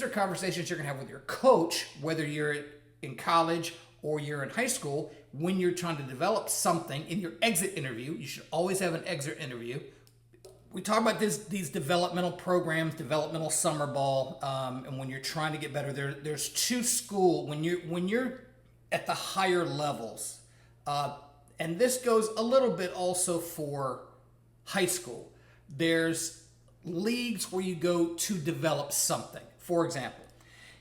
are conversations you're going to have with your coach, whether you're in college or you're in high school, when you're trying to develop something in your exit interview. You should always have an exit interview. We talk about these developmental programs, developmental summer ball, and when you're trying to get better, there's two school when you're at the higher levels, and this goes a little bit also for high school. There's leagues where you go to develop something. For example,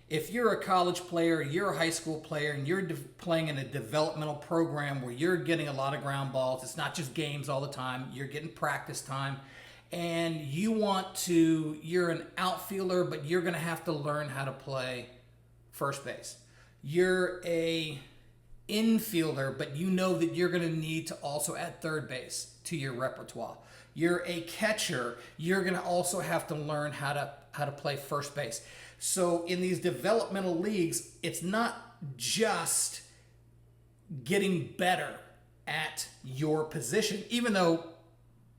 if you're a college player, you're a high school player, and you're playing in a developmental program where you're getting a lot of ground balls, it's not just games all the time, you're getting practice time, and you're an outfielder, but you're going to have to learn how to play first base. You're a infielder, but you know that you're going to need to also add third base to your repertoire. You're a catcher, you're going to also have to learn how to play first base. So in these developmental leagues, it's not just getting better at your position, even though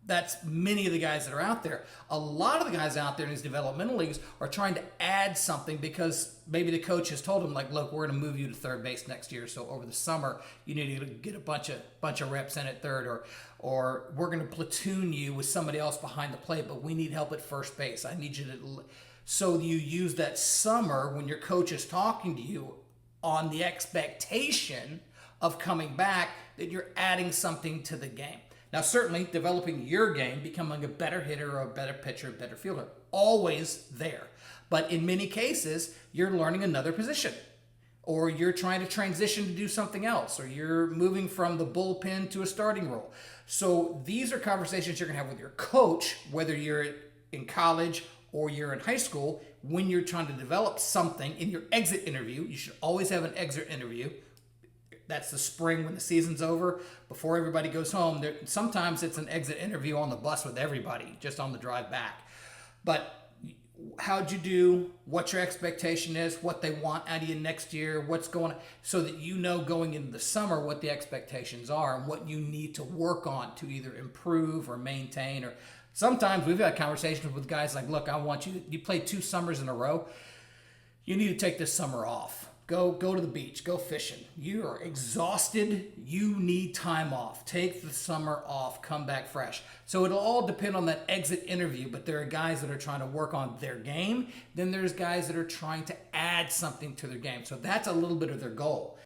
that's many of the guys that are out there. A lot of the guys out there in these developmental leagues are trying to add something because maybe the coach has told them, like, look, we're going to move you to third base next year. So over the summer, you need to get a bunch of reps in at third, or we're going to platoon you with somebody else behind the plate, but we need help at first base. I need you to. So you use that summer when your coach is talking to you on the expectation of coming back that you're adding something to the game. Now, certainly, developing your game, becoming a better hitter or a better pitcher, a better fielder, always there. But in many cases, you're learning another position, or you're trying to transition to do something else, or you're moving from the bullpen to a starting role. So these are conversations you're going to have with your coach, whether you're in college or you're in high school, when you're trying to develop something in your exit interview. You should always have an exit interview. That's the spring when the season's over, before everybody goes home. Sometimes it's an exit interview on the bus with everybody, just on the drive back. But how'd you do? What your expectation is, what they want out of you next year, what's going on, so that you know going into the summer what the expectations are and what you need to work on to either improve or maintain. Or sometimes we've had conversations with guys like, look, I want you played 2 summers in a row. You need to take this summer off. Go to the beach, go fishing. You are exhausted. You need time off. Take the summer off, come back fresh. So it'll all depend on that exit interview, but there are guys that are trying to work on their game. Then there's guys that are trying to add something to their game. So that's a little bit of their goal.